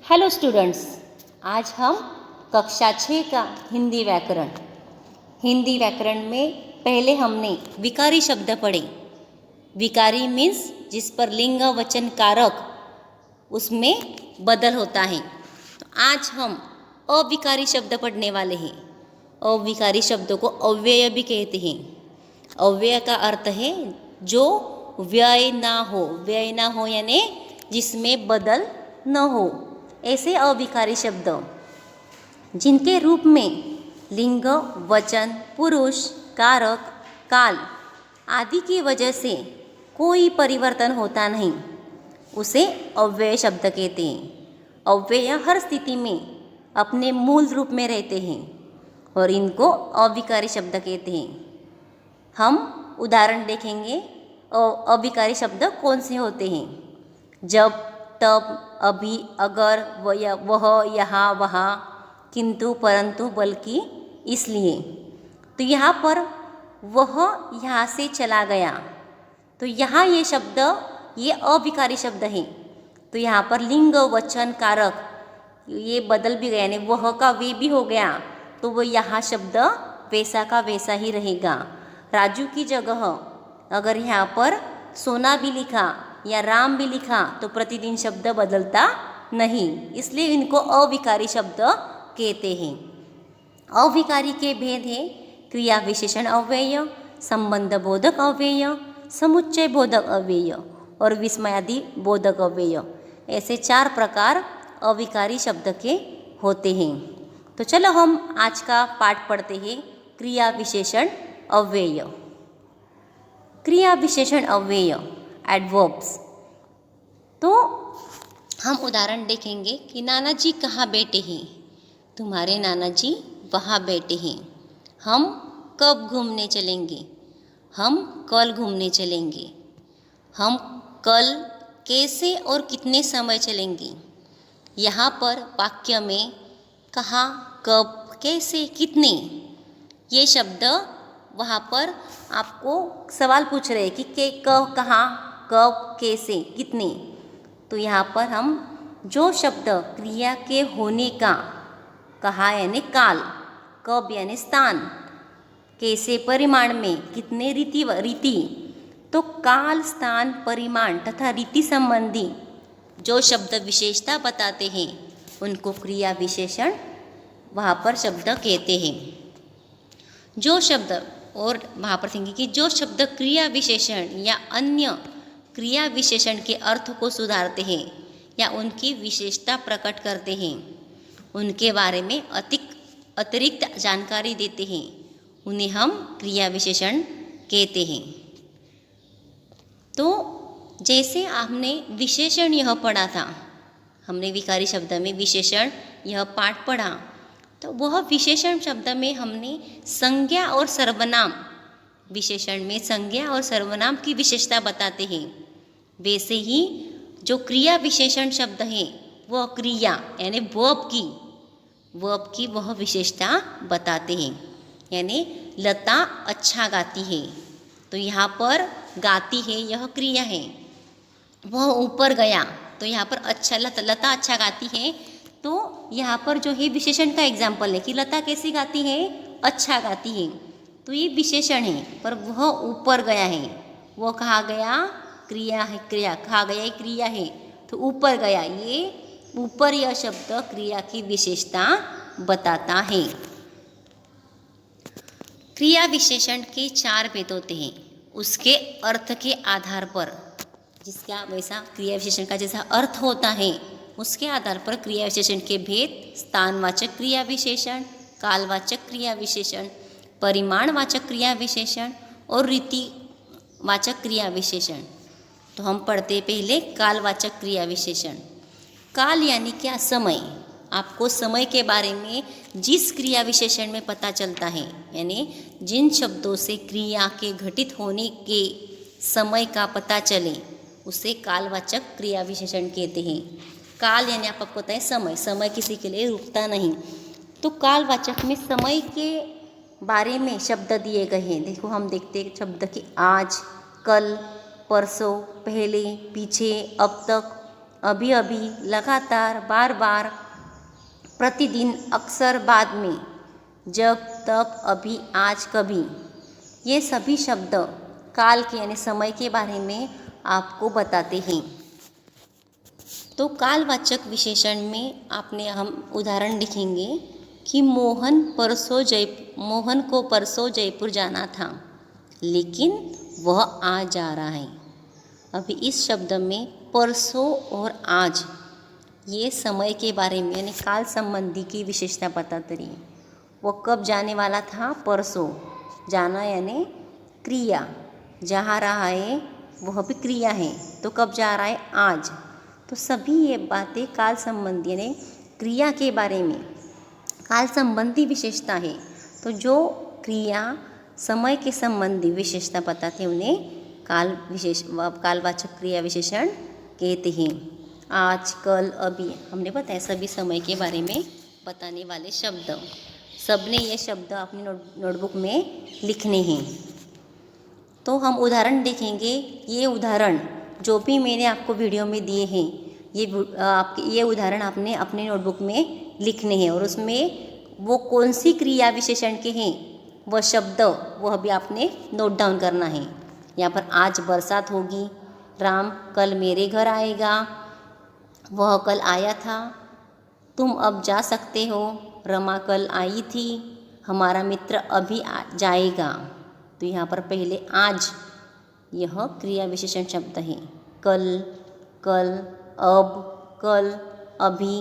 Hello students, आज हम कक्षा 6 का हिंदी व्याकरण में पहले हमने विकारी शब्द पढ़े। विकारी मीन्स जिस पर लिंग वचन कारक उसमें बदल होता है। तो आज हम अविकारी शब्द पढ़ने वाले हैं। अविकारी शब्दों को अव्यय भी कहते हैं। अव्यय का अर्थ है जो व्यय ना हो यानी जिसमें बदल न हो, ऐसे अविकारी शब्द जिनके रूप में लिंग वचन पुरुष कारक काल आदि की वजह से कोई परिवर्तन होता नहीं, उसे अव्यय शब्द कहते हैं। अव्यय हर स्थिति में अपने मूल रूप में रहते हैं और इनको अविकारी शब्द कहते हैं। हम उदाहरण देखेंगे अविकारी शब्द कौन से होते हैं। जब, तब, अभी, अगर, वह, यहाँ, वहाँ, किंतु, परंतु, बल्कि, इसलिए। तो यहाँ पर वह यहाँ से चला गया, तो यहाँ ये शब्द ये अविकारी शब्द है। तो यहाँ पर लिंग वचन कारक ये बदल भी गया, यानी वह का वे भी हो गया, तो वो यहाँ शब्द वैसा का वैसा ही रहेगा। राजू की जगह अगर यहाँ पर सोना भी लिखा या राम भी लिखा तो प्रतिदिन शब्द बदलता नहीं, इसलिए इनको अविकारी शब्द कहते हैं। अविकारी के भेद हैं क्रिया विशेषण अव्यय, संबंध बोधक अव्यय, समुच्चय बोधक अव्यय और विस्मयादि बोधक अव्यय। ऐसे 4 प्रकार अविकारी शब्द के होते हैं। तो चलो हम आज का पाठ पढ़ते हैं, क्रिया विशेषण अव्यय। क्रिया विशेषण अव्यय एडवर्ब्स। तो हम उदाहरण देखेंगे कि नाना जी कहाँ बैठे हैं। तुम्हारे नाना जी वहाँ बैठे हैं। हम कब घूमने चलेंगे। हम कल घूमने चलेंगे। हम कल कैसे और कितने समय चलेंगे। यहाँ पर वाक्य में कहाँ, कब, कैसे, कितने ये शब्द वहाँ पर आपको सवाल पूछ रहे हैं कि कहाँ, कब, कैसे, कितने। तो यहाँ पर हम जो शब्द क्रिया के होने का कहा यानी काल, कब यानी स्थान, कैसे परिमाण में, कितने रीति, तो काल, स्थान, परिमाण तथा रीति संबंधी जो शब्द विशेषता बताते हैं उनको क्रिया विशेषण वहाँ पर शब्द कहते हैं। जो शब्द और वहाँ पर देखेंगे कि जो शब्द क्रिया विशेषण या अन्य क्रिया विशेषण के अर्थ को सुधारते हैं या उनकी विशेषता प्रकट करते हैं, उनके बारे में अतिरिक्त जानकारी देते हैं, उन्हें हम क्रिया विशेषण कहते हैं। तो जैसे आपने विशेषण यह पढ़ा था, हमने विकारी शब्द में विशेषण यह पाठ पढ़ा, तो वह विशेषण शब्द में हमने संज्ञा और सर्वनाम, विशेषण में संज्ञा और सर्वनाम की विशेषता बताते हैं। वैसे ही जो क्रिया विशेषण शब्द है वह क्रिया यानी वर्ब की वह विशेषता बताते हैं। यानी लता अच्छा गाती है, तो यहाँ पर गाती है यह क्रिया है। वह ऊपर गया, तो यहाँ पर अच्छा लता अच्छा गाती है, तो यहाँ पर जो है विशेषण का एग्जाम्पल है कि लता कैसी गाती है, अच्छा गाती है, तो ये विशेषण है। पर वह ऊपर गया है, वो कहाँ गया, क्रिया है, कहाँ गया, क्रिया है, तो ऊपर गया, ये ऊपर यह शब्द क्रिया की विशेषता बताता है। क्रिया विशेषण के 4 भेद होते हैं, उसके अर्थ के आधार पर, जिसका वैसा क्रिया विशेषण का जैसा अर्थ होता है उसके आधार पर क्रिया विशेषण के भेद स्थानवाचक क्रिया विशेषण, कालवाचक क्रिया विशेषण, परिमाणवाचक क्रिया विशेषण और रीतिवाचक क्रिया विशेषण। तो हम पढ़ते पहले कालवाचक क्रिया विशेषण। काल यानी क्या, समय। आपको समय के बारे में जिस क्रिया विशेषण में पता चलता है, यानी जिन शब्दों से क्रिया के घटित होने के समय का पता चले उसे कालवाचक क्रिया विशेषण कहते हैं। काल यानी आपको पता है समय किसी के लिए रुकता नहीं, तो कालवाचक में समय के बारे में शब्द दिए गए हैं। देखो हम देखते हैं शब्द कि आज, कल, परसों, पहले, पीछे, अब तक, अभी अभी, लगातार, बार बार, प्रतिदिन, अक्सर, बाद में, जब, तब, अभी, आज, कभी। ये सभी शब्द काल के यानी समय के बारे में आपको बताते हैं। तो कालवाचक विशेषण में हम उदाहरण लिखेंगे कि मोहन को परसों जयपुर जाना था, लेकिन वह आज जा रहा है। अभी इस शब्द में परसों और आज ये समय के बारे में यानी काल संबंधी की विशेषता बताती रही। वो कब जाने वाला था? परसों। जाना यानी क्रिया, जा रहा है वह भी क्रिया है, तो कब जा रहा है? आज। तो सभी ये बातें काल संबंधी यानी क्रिया के बारे में काल संबंधी विशेषता है। तो जो क्रिया समय के संबंधी विशेषता बताते हैं उन्हें कालवाचक क्रिया विशेषण कहते हैं। आज, कल, अभी हमने बताया सभी समय के बारे में बताने वाले शब्द। सबने ये शब्द अपनी नोटबुक में लिखने हैं। तो हम उदाहरण देखेंगे। ये उदाहरण जो भी मैंने आपको वीडियो में दिए हैं ये उदाहरण आपने अपने नोटबुक में लिखने हैं और उसमें वो कौन सी क्रिया विशेषण के हैं वह शब्द वह भी आपने नोट डाउन करना है। यहाँ पर आज बरसात होगी, राम कल मेरे घर आएगा, वह कल आया था, तुम अब जा सकते हो, रमा कल आई थी, हमारा मित्र अभी जाएगा। तो यहाँ पर पहले आज यह क्रिया विशेषण शब्द है। कल, कल, अब, कल, अभी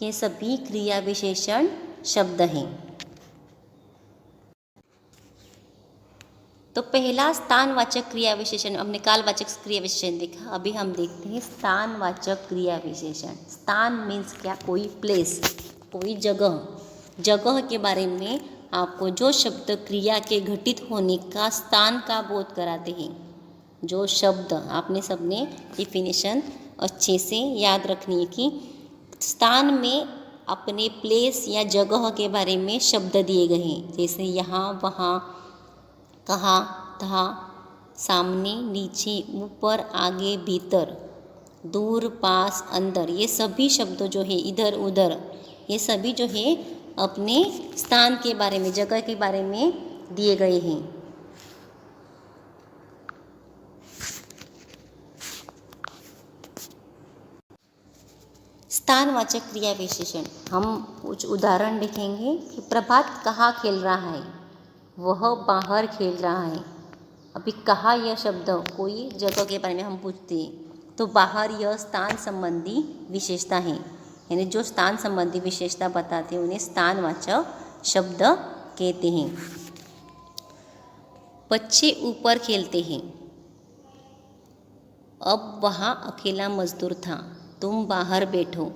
ये सभी क्रिया विशेषण शब्द हैं। तो पहला स्थानवाचक क्रिया विशेषण, हमने कालवाचक क्रिया विशेषण देखा। अभी हम देखते हैं स्थानवाचक क्रिया विशेषण। स्थान मीन्स क्या? कोई प्लेस, कोई जगह। जगह के बारे में आपको जो शब्द क्रिया के घटित होने का स्थान का बोध कराते हैं, जो शब्द आपने सबने डिफिनेशन अच्छे से याद रखनी है कि स्थान में अपने प्लेस या जगह के बारे में शब्द दिए गए हैं, जैसे यहाँ, वहाँ, कहाँ, था, सामने, नीचे, ऊपर, आगे, भीतर, दूर, पास, अंदर। ये सभी शब्द जो है इधर उधर, ये सभी जो है अपने स्थान के बारे में, जगह के बारे में दिए गए हैं। स्थानवाचक क्रिया विशेषण हम कुछ उदाहरण लिखेंगे कि प्रभात कहाँ खेल रहा है? वह बाहर खेल रहा है। अभी कहाँ यह शब्द कोई जगह के बारे में हम पूछते हैं तो बाहर यह स्थान संबंधी विशेषता है, यानी जो स्थान संबंधी विशेषता बताते हैं उन्हें स्थानवाचक शब्द कहते हैं। बच्चे ऊपर खेलते हैं। अब वहाँ अकेला मजदूर था, तुम बाहर बैठो।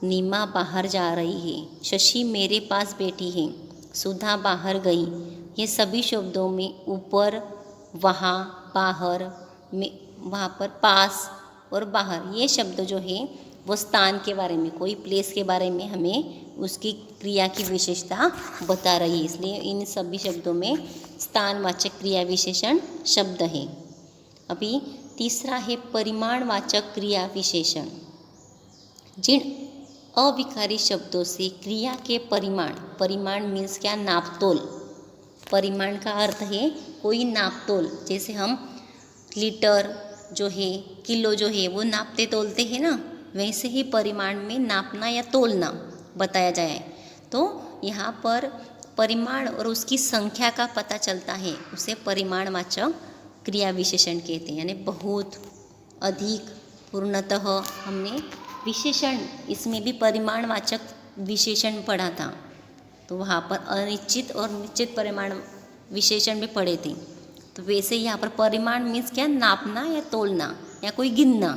नीमा बाहर जा रही है, शशि मेरे पास बैठी है, सुधा बाहर गई। ये सभी शब्दों में ऊपर, वहाँ, बाहर में, वहाँ पर पास और बाहर ये शब्द जो है वो स्थान के बारे में, कोई प्लेस के बारे में हमें उसकी क्रिया की विशेषता बता रही है, इसलिए इन सभी शब्दों में स्थानवाचक क्रिया विशेषण शब्द है। अभी तीसरा है परिमाणवाचक क्रिया विशेषण। जिन अविकारी शब्दों से क्रिया के परिमाण मीन्स क्या? नापतोल। परिमाण का अर्थ है कोई नापतोल, जैसे हम लीटर जो है, किलो जो है वो नापते तोलते हैं ना, वैसे ही परिमाण में नापना या तोलना बताया जाए। तो यहाँ पर परिमाण और उसकी संख्या का पता चलता है, उसे परिमाणवाचक क्रिया विशेषण कहते हैं, यानी बहुत, अधिक, पूर्णतः। हमने विशेषण इसमें भी परिमाणवाचक विशेषण पढ़ा था, तो वहाँ पर अनिश्चित और निश्चित परिमाण विशेषण भी पढ़े थे। तो वैसे यहाँ पर परिमाण मीन्स क्या? नापना या तोलना या कोई गिनना।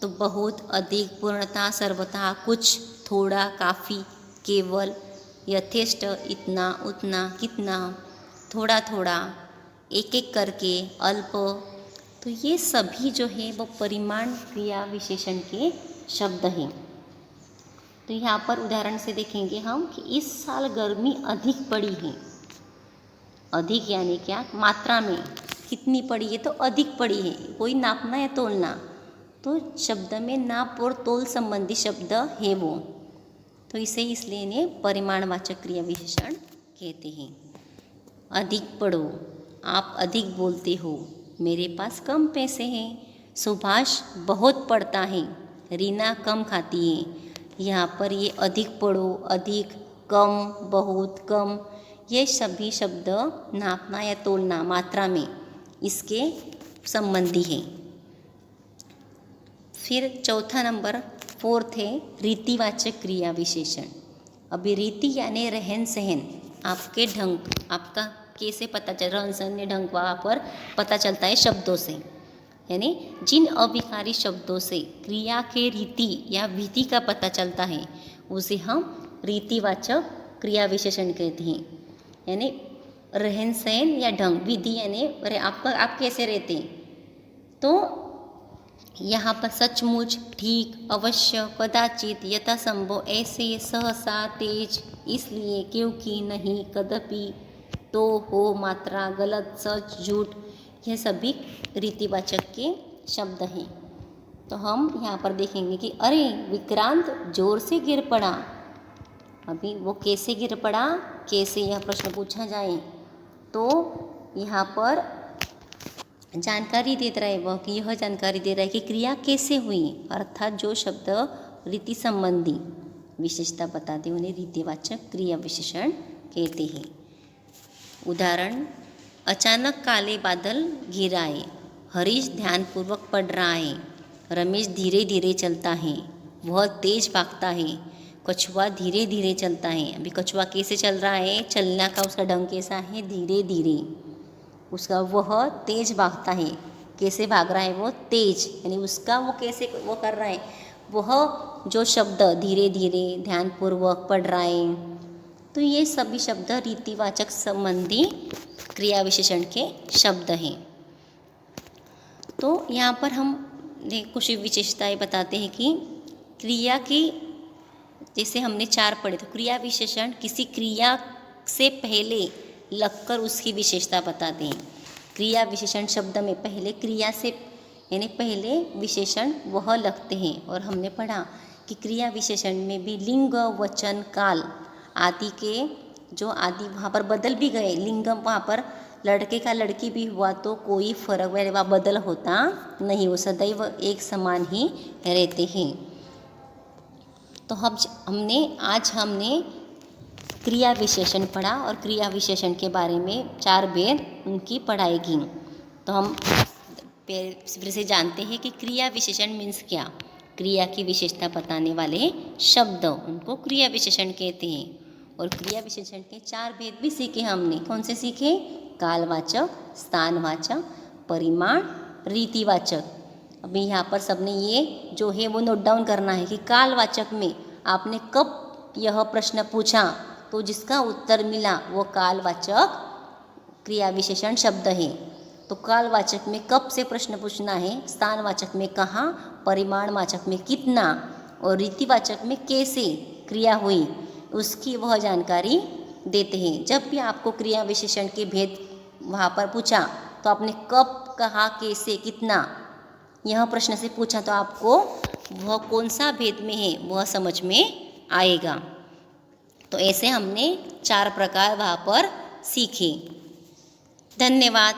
तो बहुत, अधिक, पूर्णतः, सर्वथा, कुछ, थोड़ा, काफ़ी, केवल, यथेष्ट, इतना, उतना, कितना, थोड़ा थोड़ा, एक एक करके, अल्प। तो ये सभी जो है वो परिमाण क्रिया विशेषण के शब्द हैं। तो यहाँ पर उदाहरण से देखेंगे हम कि इस साल गर्मी अधिक पड़ी है। अधिक यानी क्या? मात्रा में कितनी पड़ी है? तो अधिक पड़ी है, कोई नापना या तोलना। तो शब्द में नाप और तोल संबंधी शब्द है वो, तो इसे इसलिए इन्हें परिमाणवाचक क्रिया विशेषण कहते हैं। अधिक पढ़ो, आप अधिक बोलते हो, मेरे पास कम पैसे हैं। सुभाष बहुत पढ़ता है, रीना कम खाती है। यहाँ पर ये अधिक पढ़ो, अधिक, कम, बहुत, कम, ये सभी शब्द नापना या तोलना मात्रा में इसके संबंधी है। फिर चौथा नंबर 4 है रीतिवाचक क्रिया विशेषण। अभी रीति यानी रहन सहन, आपके ढंग, आपका कैसे पता चल, रहन सहन ढंग वहाँ पर पता चलता है शब्दों से, यानी जिन अविकारी शब्दों से क्रिया के रीति या विधि का पता चलता है उसे हम रीतिवाचक क्रिया विशेषण कहते हैं। यानी रहन सहन या ढंग, विधि यानी अरे आप कैसे रहते हैं, तो यहाँ पर सचमुच, ठीक, अवश्य, कदाचित, यथासंभव, ऐसे, सहसा, तेज, इसलिए, क्योंकि, नहीं, कदापि, तो, हो, मात्रा, गलत, सच, झूठ, यह सभी रीतिवाचक के शब्द हैं। तो हम यहाँ पर देखेंगे कि अरे विक्रांत जोर से गिर पड़ा। अभी वो कैसे गिर पड़ा, कैसे, यह प्रश्न पूछा जाए तो यहाँ पर जानकारी दे रहा है वह, कि यह जानकारी दे रहा है कि क्रिया कैसे हुई, अर्थात जो शब्द रीति संबंधी विशेषता बताते उन्हें रीतिवाचक क्रिया विशेषण कहते हैं। उदाहरण, अचानक काले बादल घिर आए, हरीश ध्यानपूर्वक पढ़ रहा है, रमेश धीरे धीरे चलता है, वह तेज भागता है, कछुआ धीरे धीरे चलता है। अभी कछुआ कैसे चल रहा है, चलना का उसका ढंग कैसा है, धीरे धीरे। उसका वह तेज भागता है, कैसे भाग रहा है वो, तेज, यानी उसका वो कैसे वो कर रहा है, वह जो शब्द धीरे धीरे, ध्यानपूर्वक पढ़ रहा है, तो ये सभी शब्द रीतिवाचक संबंधी क्रिया विशेषण के शब्द हैं। तो यहाँ पर हम कुछ विशेषताएं बताते हैं कि क्रिया की, जैसे हमने 4 पढ़े, तो क्रिया विशेषण किसी क्रिया से पहले लगकर उसकी विशेषता बताते हैं। क्रिया विशेषण शब्द में पहले क्रिया से यानी पहले विशेषण वह लगते हैं, और हमने पढ़ा कि क्रिया विशेषण में भी लिंग, वचन, काल आदि के जो आदि वहाँ पर बदल भी गए, लिंग वहाँ पर लड़के का लड़की भी हुआ तो कोई फर्क व बदल होता नहीं, वो सदैव एक समान ही रहते हैं। तो आज हमने क्रिया विशेषण पढ़ा और क्रिया विशेषण के बारे में 4 भेद उनकी पढ़ाई की। तो हम फिर से जानते हैं कि क्रिया विशेषण मीन्स क्या, क्रिया की विशेषता बताने वाले शब्द, उनको क्रिया विशेषण कहते हैं। और क्रिया विशेषण के 4 भेद भी सीखे हमने। कौन से सीखे, कालवाचक, स्थानवाचक, परिमाण, रीतिवाचक। अभी यहाँ पर सबने ये जो है वो नोट डाउन करना है कि कालवाचक में आपने कब यह प्रश्न पूछा तो जिसका उत्तर मिला वो कालवाचक क्रिया विशेषण शब्द है। तो कालवाचक में कब से प्रश्न पूछना है, स्थानवाचक में कहाँ, परिमाणवाचक में कितना, और रीतिवाचक में कैसे क्रिया हुई उसकी वह जानकारी देते हैं। जब भी आपको क्रिया विशेषण के भेद वहाँ पर पूछा तो आपने कब, कहाँ, कैसे, कितना यह प्रश्न से पूछा तो आपको वह कौन सा भेद में है वह समझ में आएगा। तो ऐसे हमने 4 प्रकार वहाँ पर सीखे। धन्यवाद।